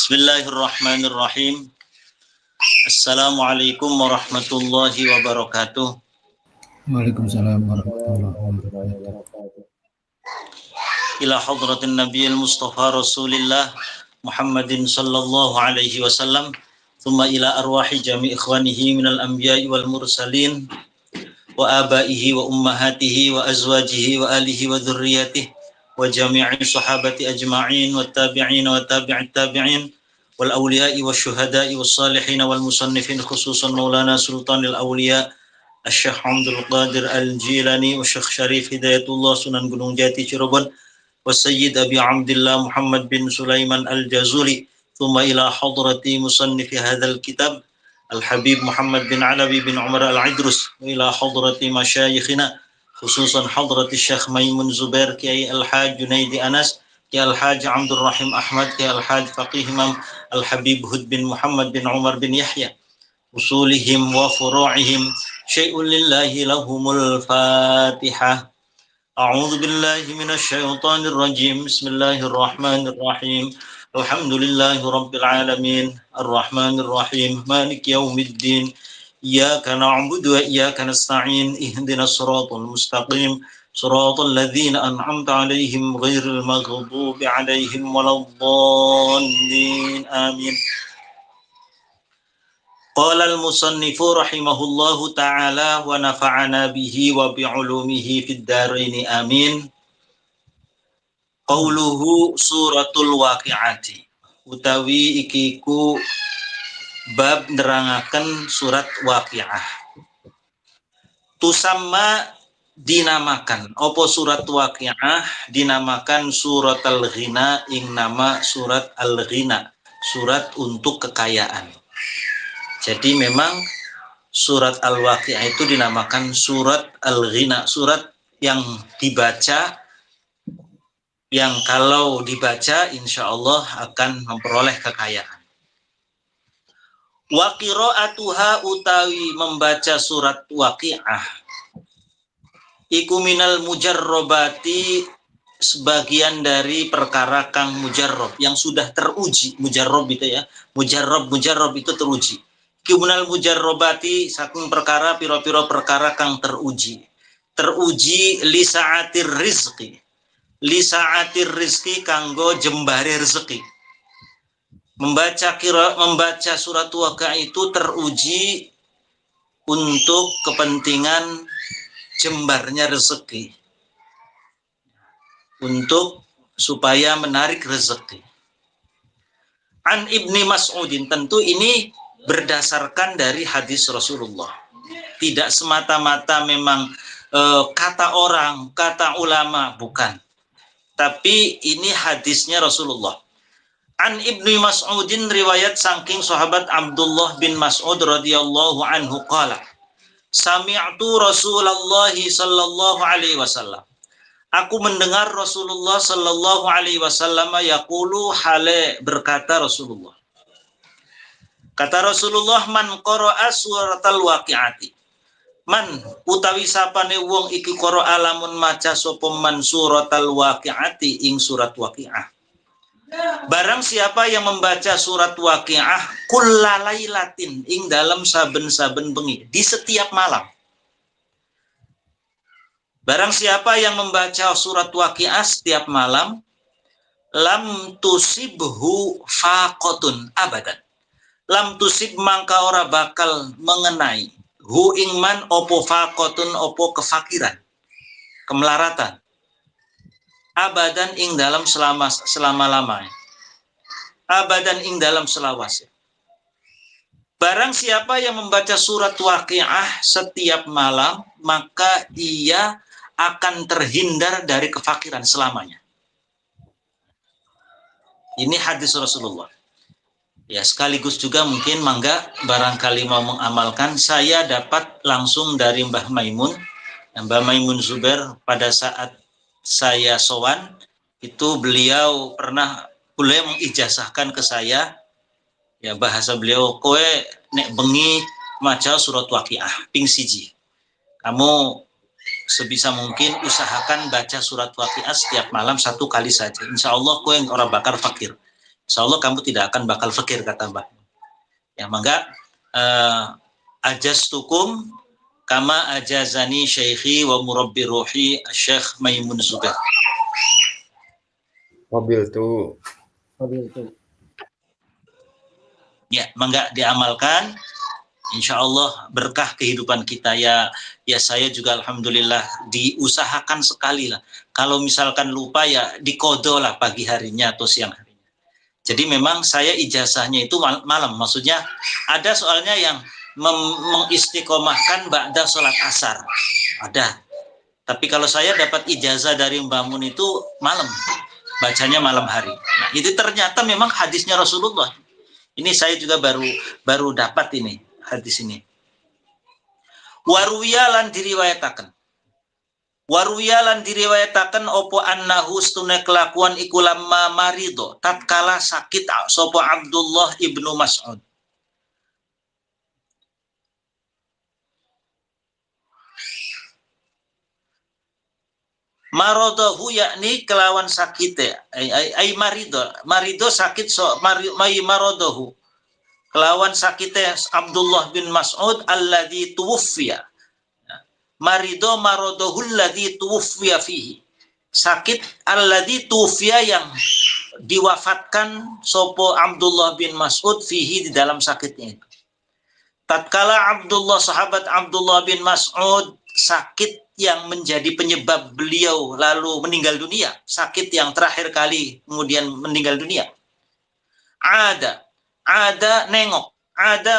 Bismillahirrahmanirrahim. Assalamualaikum warahmatullahi wabarakatuh. Waalaikumsalam warahmatullahi wabarakatuh. Ila hadratin nabiyil mustafa rasulillah Muhammadin sallallahu alaihi wasallam. Thumma ila arwahi jami' ikhwanihi minal anbiya'i wal mursalin wa abaihi wa ummahatihi wa azwajihi wa alihi wa dhurriyyatihi wa jami'i sahabati ajma'in wa tabi'in wa tabi'it tabi'in wal awliya'i wa syuhada'i wa salihin wal musannifin khususan maulana sultanil awliya' Syekh Abdul Qadir Al-Jilani wa Syekh Syarif Hidayatullah Sunan Gunung Jati Cirebon wa Sayyid Abi Abdullah Muhammad bin Sulaiman Al-Jazuli thumma ila hadrati musannifi hadzal kitab Al-Habib Muhammad bin Alawi bin Umar Al-Idrus wa ila hadrati masyayikhina khususan hadrati Syekh Maimun Zubair Kiai Al-Haj Junaidi Anas Kiai Al-Haj Abdul Rahim Ahmad Kiai Al-Haj Faqih Imam Al-Habib Hud bin Muhammad bin Umar bin Yahya usulihim wa furu'ihim syai'un lillahi lahumul fatihah. A'udzu billahi minasy syaithanir rajim. Bismillahirrahmanirrahim. Alhamdulillahi rabbil alamin. Arrahmanir rahim. Maliki yaumiddin. Iyyaka na'budu wa iyyaka nasta'in. Ihdinas siratal mustaqim. Siratal ladzina an'amta 'alaihim ghairil maghdubi 'alaihim waladdallin. Amin. Qala al-musannifu rahimahullahu ta'ala wa nafa'ana bihi wa bi'ulumihi fid dharaini amin. Qauluhu suratul waqi'ati utawi ikiku bab nerangaken surat waqi'ah. Tusamma dinamakan opo surat waqi'ah dinamakan surat al-ghina ing nama surat al-ghina, surat untuk kekayaan. Jadi memang surat Al-Waqi'ah itu dinamakan surat Al-Ghina, surat yang dibaca, yang kalau dibaca insya Allah akan memperoleh kekayaan. Wa qira'atuha utawi membaca surat Waqi'ah iku minal mujarrobati sebagian dari perkara kang mujarrob yang sudah teruji. Mujarrob itu ya, mujarrob itu teruji. Kimunal mujarrobati saking perkara piro-piro perkara kang teruji li sa'atir rizqi kanggo jembare rezeki. Membaca surat Waqi'ah itu teruji untuk kepentingan jembarnya rezeki, untuk supaya menarik rezeki. An Ibni Mas'udin, tentu ini berdasarkan dari hadis Rasulullah. Tidak semata-mata memang kata orang, kata ulama, bukan. Tapi ini hadisnya Rasulullah. An Ibnu Mas'udin riwayat saking sahabat Abdullah bin Mas'ud radhiyallahu anhu qala sami'tu Rasulullah sallallahu alaihi wasallam. Aku mendengar Rasulullah sallallahu alaihi wasallam yaqulu hale berkata Rasulullah. Kata Rasulullah, man qara'a suratal waqi'ati. Man utawi sapane wong iki qara'a lamun maca sapa man suratal waqi'ati ing surat Waqi'ah. Barang siapa yang membaca surat Waqi'ah kullalailatin ing dalam saben-saben bengi, di setiap malam. Barang siapa yang membaca surat Waqi'ah setiap malam, lam tusibhu faqatun abadan. Lam tusib mangka ora bakal mengenai hu ingman opo faqatun opo kefakiran, kemelaratan, abadan ing dalam selama-lamanya, abadan ing dalam selawasnya. Barang siapa yang membaca surat Waqi'ah setiap malam, maka ia akan terhindar dari kefakiran selamanya. Ini hadis Rasulullah. Ya, sekaligus juga mungkin mangga barangkali mau mengamalkan, saya dapat langsung dari Mbah Maimun Zubair pada saat saya sowan itu beliau mengijazahkan ke saya, ya bahasa beliau, kowe nek bengi maca surat Waqi'ah ping siji. Kamu sebisa mungkin usahakan baca surat Waqi'ah setiap malam 1 kali saja. Insya Allah kowe ora bakal fakir. Insya Allah kamu tidak akan bakal fakir, kata Mbah. Ya, maka ajastukum kama ajazani syekhi wa murabbi ruhi Syekh Maimun Zubair. Mobil tuh. Ya, maka diamalkan. Insya Allah berkah kehidupan kita. Ya saya juga alhamdulillah diusahakan sekali lah. Kalau misalkan lupa ya dikodo lah pagi harinya atau siang harinya. Jadi memang saya ijazahnya itu malam. Maksudnya ada soalnya yang mengistiqomahkan ba'da sholat asar. Ada. Tapi kalau saya dapat ijazah dari Mbah Mun itu malam. Bacanya malam hari. Nah, itu ternyata memang hadisnya Rasulullah. Ini saya juga baru dapat ini hadis ini. Waruwiyalan diriwayataken opo annahu stune kelakuan iku lamma marido tatkala sakit sapa Abdullah ibnu Mas'ud. Marodohu yakni kelawan sakite ay marido sakit marodohu kelawan sakite Abdullah bin Mas'ud alladzi tuwfiya. Marido marodohu alladzi tuwfiya fihi. Sakit alladzi tuwfiya yang diwafatkan sopo Abdullah bin Mas'ud fihi di dalam sakitnya itu. Tatkala sahabat Abdullah bin Mas'ud sakit yang menjadi penyebab beliau lalu meninggal dunia, sakit yang terakhir kali kemudian meninggal dunia. Ada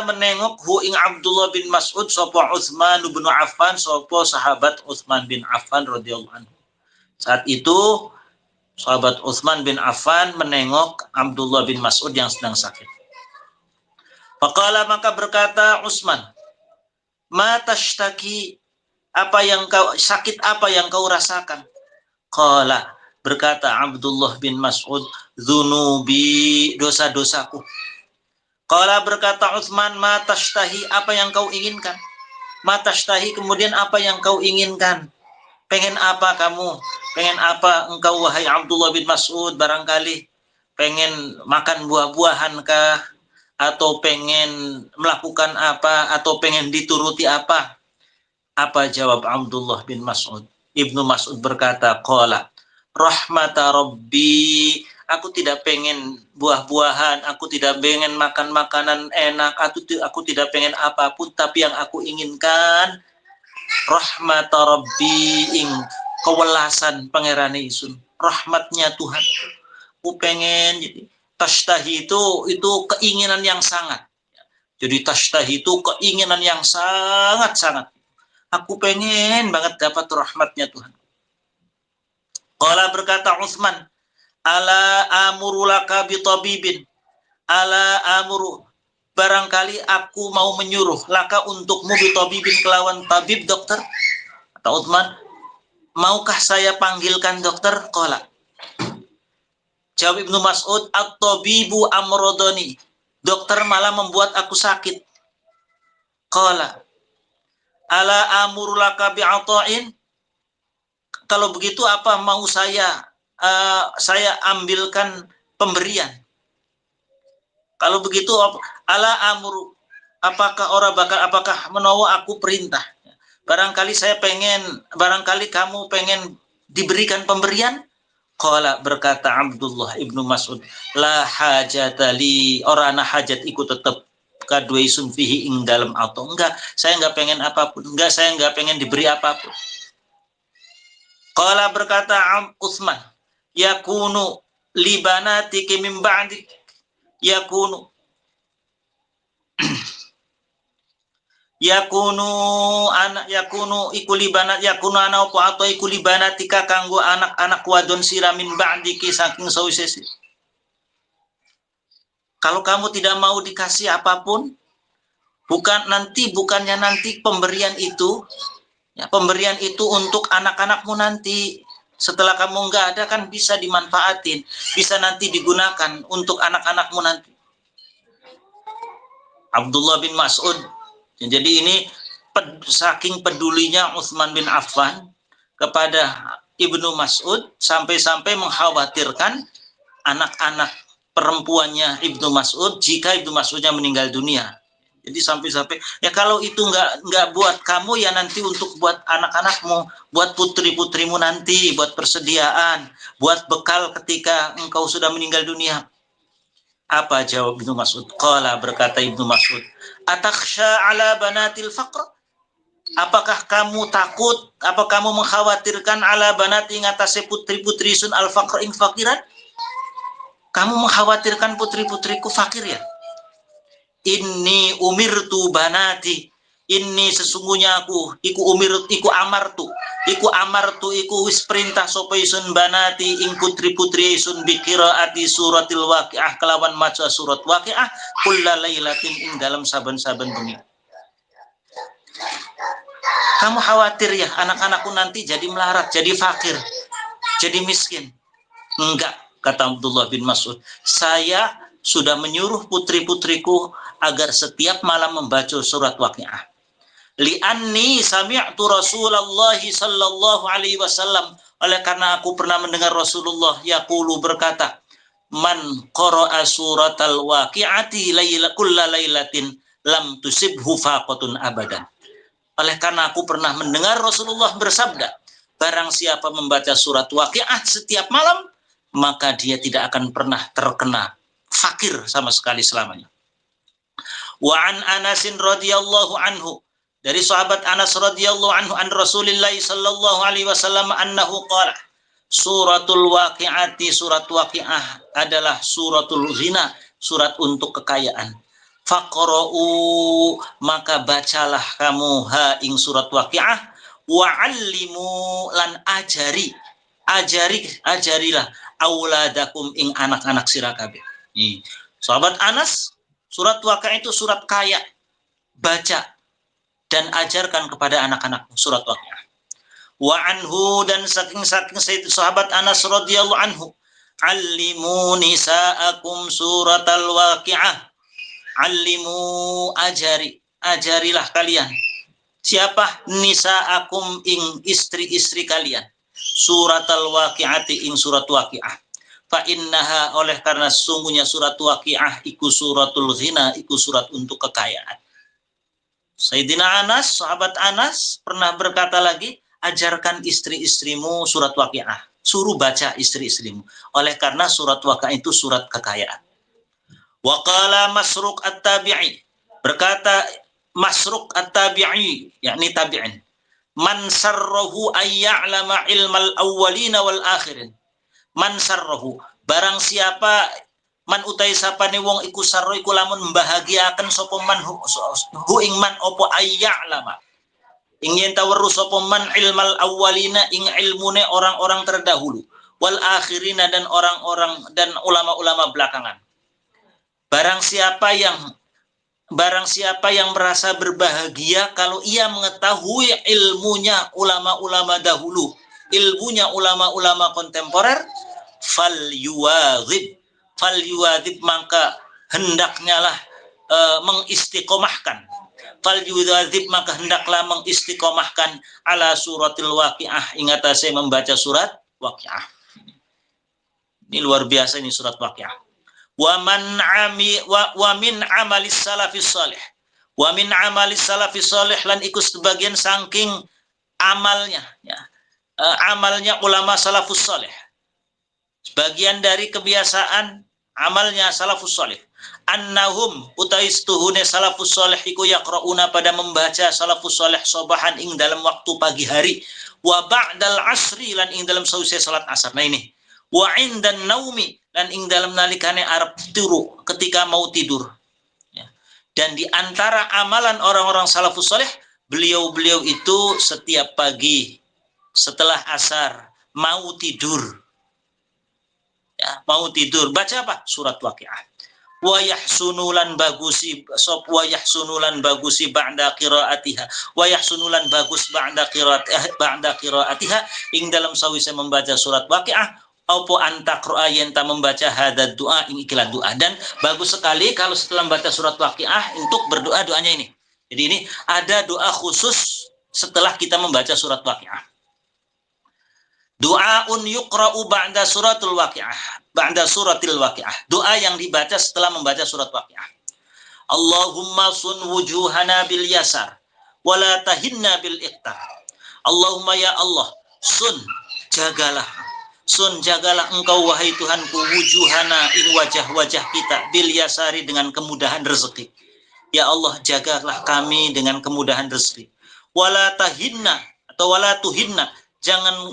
menengok hu ing Abdullah bin Mas'ud sapa Utsman bin Affan, sapa sahabat Utsman bin Affan radhiyallahu anhu. Saat itu sahabat Utsman bin Affan menengok Abdullah bin Mas'ud yang sedang sakit. Faqala, maka berkata Utsman, "Ma tashtaki?" Apa yang kau sakit, apa yang kau rasakan? Qala, berkata Abdullah bin Mas'ud, "Dzunubi, dosa-dosaku." Qala, berkata Utsman, "Ma tashtahi?" Apa yang kau inginkan? Ma tashtahi, kemudian apa yang kau inginkan? Pengen apa kamu? Pengen apa engkau wahai Abdullah bin Mas'ud? Barangkali pengen makan buah-buahan kah? Atau pengen melakukan apa? Atau pengen dituruti apa? Apa jawab Abdullah bin Mas'ud? Ibnu Mas'ud berkata, qala, rahmata rabbi, aku tidak pengen buah-buahan, aku tidak pengen makan makanan enak, aku tidak pengen apapun, tapi yang aku inginkan rahmata rabbi ing kewelasan pangerane isun, rahmatnya Tuhan. Aku pengen, jadi tashtahi itu keinginan yang sangat. Jadi tashtahi itu keinginan yang sangat-sangat. Aku pengen banget dapat rahmatnya Tuhan. Qala, berkata Utsman, ala amuru laka bitabibin. Ala amuru, barangkali aku mau menyuruh laka untukmu bitabibin kelawan tabib, dokter. Kata Utsman, maukah saya panggilkan dokter? Qala, jawab Ibnu Mas'ud, at-tabibu amrodoni. Dokter malah membuat aku sakit. Qala, ala amuru laka bi'ata'in. Kalau begitu apa mau saya ambilkan pemberian? Kalau begitu ala amuru, apakah menawa aku perintah? Barangkali kamu pengen diberikan pemberian? Qala, berkata Abdullah ibnu Mas'ud, la hajatali, orana hajat ikut tetap kadwe sunfihi ing dalam atau enggak, saya enggak pengen apapun, saya enggak pengen diberi apapun. Qala, berkata Utsman, yakunu libanatiki min ba'dik, yakunu ana apa atau iku libanatika kanggo anak-anak wadon sira min ba'diki saking sawise. Kalau kamu tidak mau dikasih apapun, bukannya nanti pemberian itu untuk anak-anakmu nanti. Setelah kamu enggak ada kan bisa dimanfaatin, bisa nanti digunakan untuk anak-anakmu nanti. Abdullah bin Mas'ud. Jadi ini saking pedulinya Utsman bin Affan kepada Ibnu Mas'ud sampai-sampai mengkhawatirkan anak-anak perempuannya Ibnu Mas'ud jika Ibnu Mas'udnya meninggal dunia. Jadi sampai-sampai ya kalau itu nggak buat kamu ya nanti untuk buat anak-anakmu, buat putri-putrimu nanti, buat persediaan, buat bekal ketika engkau sudah meninggal dunia. Apa jawab Ibnu Mas'ud? Qala, berkata Ibnu Mas'ud, atakhsha ala banatil faqr? Apakah kamu takut, apa kamu mengkhawatirkan ala banati ngatasi putri-putri sun al faqr ing fakiran? Kamu mengkhawatirkan putri-putriku fakir ya? Inni umirtu banati, inni sesungguhnya aku iku amartu iku wis perintah sapa isun banati ing putri-putri isun bi qiraati suratil waqiah kelawan maca surat waqiah kullalailatin ing dalam saben-saben bengi. Kamu khawatir ya anak-anakku nanti jadi melarat, jadi fakir, jadi miskin? Enggak, kata Abdullah bin Mas'ud. Saya sudah menyuruh putri-putriku agar setiap malam membaca surat waqiah. Li'anni sami'tu Rasulullah sallallahu alaihi wasallam, oleh karena aku pernah mendengar Rasulullah yaqulu berkata, man qara'a suratal waqi'ati kulla lailatin lam tusibhu faqatun abadan. Oleh karena aku pernah mendengar Rasulullah bersabda, barang siapa membaca surat waqiah setiap malam, maka dia tidak akan pernah terkena fakir sama sekali selamanya. Wa an Anasin radhiyallahu anhu, dari sahabat Anas radhiyallahu anhu an Rasulillah sallallahu alaihi wasallam annahu qala, suratul waqi'ati, surat waqiah adalah suratul ghina, surat untuk kekayaan. Faqra'u, maka bacalah kamu ha ing surat waqiah, wa'allimu lan ajarilah auladakum ing anak-anak sira kabeh. Sahabat Anas, surat waqiah itu surat kaya, baca dan ajarkan kepada anak-anak surat waqiah. Wa anhu, dan saking sahabat Anas radhiyallahu anhu, allimu nisaakum suratal waqiah, allimu ajarilah kalian. Siapa? Nisaakum ing istri-istri kalian, suratal waqi'ati ing surat waqiah. Fa innaha, oleh karena sesungguhnya surat waqiah iku suratul ghina, iku surat untuk kekayaan. Sayyidina Anas, sahabat Anas pernah berkata lagi, ajarkan istri-istrimu surat waqiah, suruh baca istri-istrimu, oleh karena surat waqiah itu surat kekayaan. Wa qala Masruq at-Tabi'i, berkata Masruq at-Tabi'i, yakni tabi'in, man sarrahu ayya'lama ilmal awwalina wal akhirin. Man sarrahu, barang siapa, man utai sapane wong iku sarro iku lamun membahagiakan sapa man hu ing man opo ayya'lama, ingin taweru sapa man ilmal awwalina ing ilmune orang-orang terdahulu, wal akhirina dan orang-orang dan ulama-ulama belakangan. Barang siapa yang merasa berbahagia kalau ia mengetahui ilmunya ulama-ulama dahulu, ilmunya ulama-ulama kontemporer, fal yuwadzib, maka hendaknya lah mengistiqomahkan, fal yuwadzib, maka hendaklah mengistiqomahkan ala suratil waqiah, ingat saya membaca surat waqiah. Ini luar biasa, ini surat waqiah. Wa min amalis salafis salih, wa min amalis salafis salih, lan iku sebagian saking amalnya ya, amalnya ulama salafus salih, sebagian dari kebiasaan amalnya salafus salih, annahum utaistuhune salafus salih iku yaqrauna, pada membaca salafus salih sobahan ing dalam waktu pagi hari, wa ba'dal asri, lan ing dalam sausai salat asar. Nah ini, wa indan naumi, dan ing dalam nalikane arep turu, ketika mau tidur ya. Dan di antara amalan orang-orang salafus salih, beliau-beliau itu setiap pagi setelah asar mau tidur ya, mau tidur baca apa? Surat waqiah. Wa yahsunulan bagusi sop, wa yahsunulan bagusi ba'da qiraatiha, wa yahsunulan bagus ba'da qiraatiha, ing dalam sawise membaca surat waqiah, opo antakroa yenta membaca hadad doa, ini ikilah doa. Dan bagus sekali kalau setelah membaca surat waqiah untuk berdoa, doanya ini. Jadi ini ada doa khusus setelah kita membaca surat waqiah. Doaun yuqra'u ba'da suratul waqiah, ba'da suratil waqi'ah. Doa yang dibaca setelah membaca surat waqi'ah. Allahumma sun wujuhana bil yasar wala tahinna bil iqtar. Allahumma ya Allah, jagalah engkau wahai Tuhanku wujuhana ing wajah-wajah kita bil yasari dengan kemudahan rezeki. Ya Allah, jagalah kami dengan kemudahan rezeki. Wala tahinna atau wala tuhinna, jangan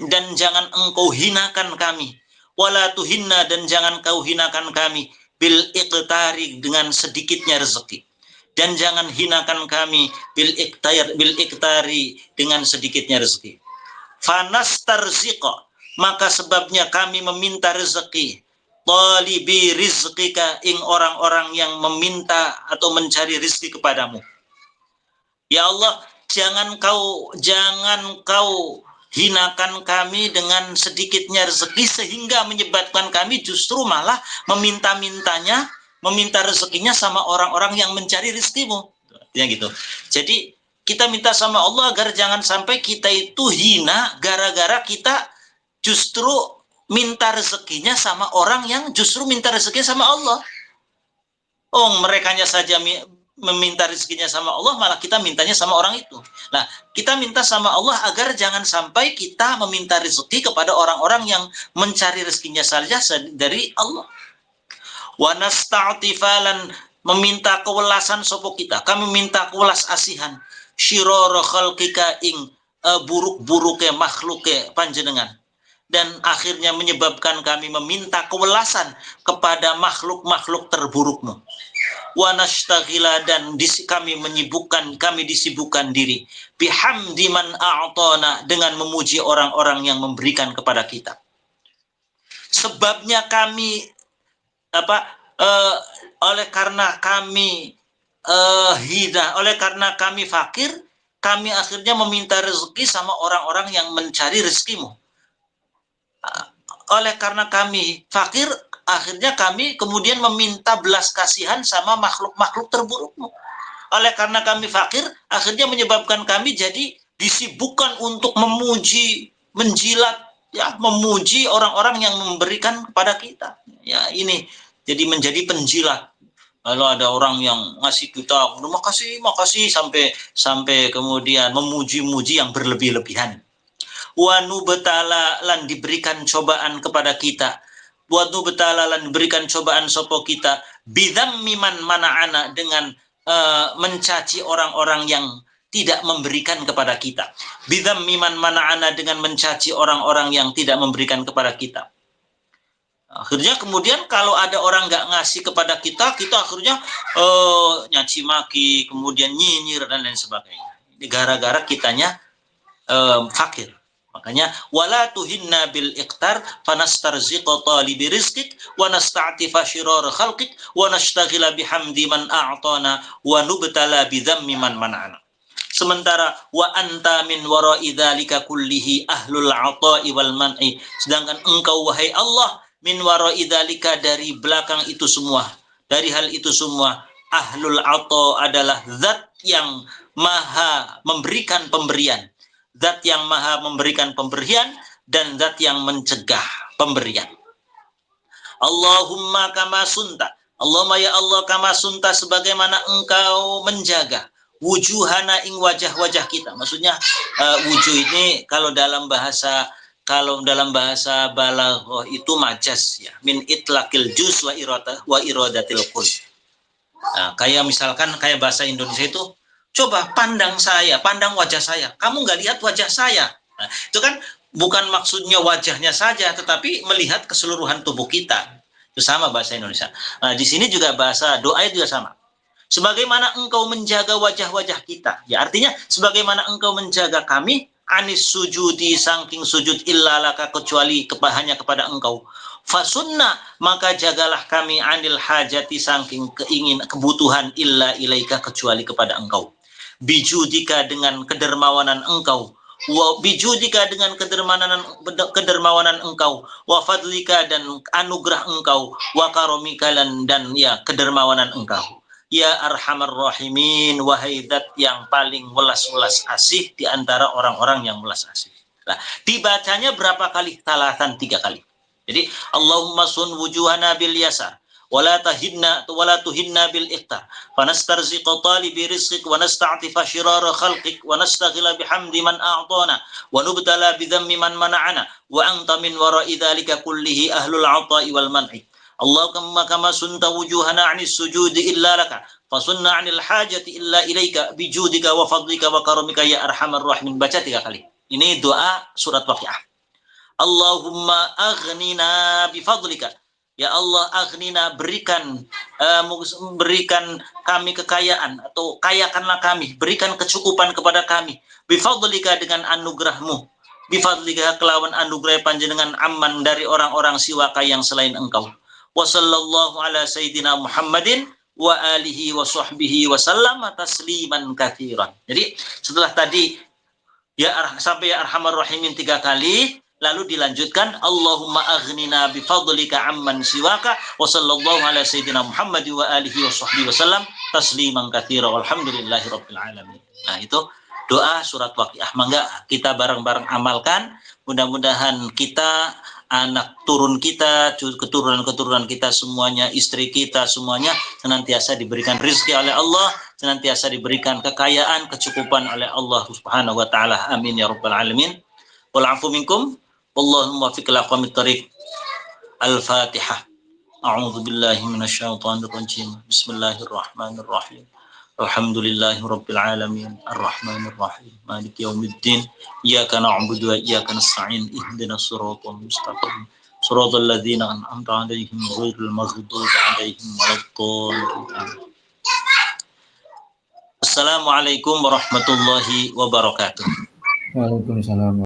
engkau hinakan kami. Wala tuhinna, dan jangan kau hinakan kami bil iqtari, dengan sedikitnya rezeki. Dan jangan hinakan kami bil iqtari, dengan sedikitnya rezeki. Fanastarziqa, maka sebabnya kami meminta rezeki. Talibi rizqika, ing orang-orang yang meminta atau mencari rezeki kepadamu. Ya Allah, jangan kau hinakan kami dengan sedikitnya rezeki sehingga menyebabkan kami justru malah meminta rezekinya sama orang-orang yang mencari rezekimu. Ya gitu. Jadi kita minta sama Allah agar jangan sampai kita itu hina gara-gara kita justru minta rezekinya sama orang yang justru minta rezekinya sama Allah. Oh, merekanya saja meminta rezekinya sama Allah, malah kita mintanya sama orang itu. Nah, kita minta sama Allah agar jangan sampai kita meminta rezeki kepada orang-orang yang mencari rezekinya saja dari Allah. Wa nasta'tifalan, meminta kewelasan sopo kita. Kami minta kewelas asihan. Syirara khalqika, ing buruk-buruke makhluke panjenengan. Dan akhirnya menyebabkan kami meminta kewelasan kepada makhluk-makhluk terburukmu. Wa nastaghila, dan kami disibukkan diri bihamdi man a'tana, dengan memuji orang-orang yang memberikan kepada kita. Sebabnya kami oleh karena kami oleh karena kami fakir, kami akhirnya meminta rezeki sama orang-orang yang mencari rezekimu. Oleh karena kami fakir, akhirnya kami kemudian meminta belas kasihan sama makhluk-makhluk terburukmu. Oleh karena kami fakir, akhirnya menyebabkan kami jadi disibukkan untuk memuji, menjilat, ya, memuji orang-orang yang memberikan kepada kita. Ya, ini jadi menjadi penjilat. Kalau ada orang yang ngasih kita, makasih sampai kemudian memuji-muji yang berlebih-lebihan. Wa nubtala, lan diberikan cobaan kepada kita. Wa nubtala, lan diberikan cobaan sopo kita bidzammi man mana'ana, dengan mencaci orang-orang yang tidak memberikan kepada kita. Bidzammi man mana'ana, dengan mencaci orang-orang yang tidak memberikan kepada kita. Akhirnya kemudian kalau ada orang nggak ngasih kepada kita, kita akhirnya nyaci maki, kemudian nyinyir dan lain sebagainya. Gara-gara kitanya fakir. Makanya wala tuhinna bil iqtar fanastarziqa talibi rizqik wa nasta'tifa shirar khalqik wa nashtaghila bihamdi man a'tana wa nubtala bidzammi man mana'ana. Sementara wa anta min wara'i dzalika kullihi ahlul 'ata'i wal man'i, sedangkan engkau wahai Allah min wara'i dzalika, dari belakang itu semua, dari hal itu semua, ahlul 'ata adalah zat yang maha memberikan pemberian. Zat yang maha memberikan pemberian dan zat yang mencegah pemberian. Allahumma kama sunta, Allahumma ya Allah kama sunta, sebagaimana engkau menjaga wujuhana ing wajah-wajah kita. Maksudnya wujuh ini kalau dalam bahasa balaghah itu majas, ya, min itlaqil juz wa iradatil kull. Nah, kayak misalkan kayak bahasa Indonesia itu, coba pandang wajah saya. Kamu nggak lihat wajah saya. Nah, itu kan bukan maksudnya wajahnya saja, tetapi melihat keseluruhan tubuh kita. Itu sama bahasa Indonesia. Nah, di sini juga bahasa doa juga sama. Sebagaimana engkau menjaga wajah-wajah kita. Ya, artinya sebagaimana engkau menjaga kami anis sujudi, saking sujud illa laka, kecuali hanya kepada engkau. Fasunna, maka jagalah kami anil hajati, saking kebutuhan illa ilaika, kecuali kepada engkau. Bijudika, dengan kedermawanan engkau. Wa bijudika, dengan kedermawanan engkau. Wa fadlika, dan anugerah engkau. Wa karomika, dan ya kedermawanan engkau. Ya arhamar rahimin, wahai zat yang paling welas-welas asih di antara orang-orang yang welas asih. Nah, dibacanya berapa kali? Talatan, 3 kali. Jadi Allahumma sun wujuhana bil yasar wala tuhinna bil iqtar fanastarziqa talibi rizqik wa nasta'tifa shirara khalqik wa nastaghila bihamdi man a'tana wa nubtala bidhammi man mana'ana wa anta min wara'i dhalika kullihi ahlul 'ata'i wal man'i. Allahumma kama sunta wujuhana 'anis sujudi illa laka fasunna 'anil hajati illa ilaika bijudika wa fadlika wa karamika ya arhamar rahimin. Baca 3 kali. Ini doa surat Waqiah. Allahumma aghnina bifadlika. Ya Allah, aghnina, berikan kami kekayaan, atau kayakanlah kami, berikan kecukupan kepada kami. Bifadlika, dengan anugerahmu. Bifadlika, kelawan anugerah panjenengan, amman, dari orang-orang siwaka yang selain engkau. Wa sallallahu ala sayyidina Muhammadin wa alihi wa sahbihi wa sallama tasliman katsiran. Jadi setelah tadi sampai ya arhamar rahimin 3 kali, lalu dilanjutkan Allahumma aghnina bifadlika amman siwaka wa sallallahu ala sayyidina Muhammad wa alihi wa sahbihi wasallam tasliman katsira walhamdulillahi rabbil alamin. Nah, itu doa surat Waqiah. Mangga kita bareng-bareng amalkan. Mudah-mudahan kita, anak turun kita, keturunan-keturunan kita semuanya, istri kita semuanya senantiasa diberikan rezeki oleh Allah, senantiasa diberikan kekayaan, kecukupan oleh Allah Subhanahu wa taala. Amin ya rabbal alamin. Wal afu minkum. Allahumma muwaffiq ila aqwamit thariq. Al-Fatihah. A'udzu billahi minasyaitonir rajim. Bismillahirrahmanirrahim. Alhamdulillahi rabbil alamin. Arrahmanir rahim. Maliki yaumiddin. Iyyaka na'budu wa iyyaka nasta'in. Ihdinas siratal mustaqim. Siratal ladzina an'amta 'alaihim ghairil maghdubi 'alaihim waladdallin. Assalamualaikum warahmatullahi wabarakatuh. Waalaikumsalam.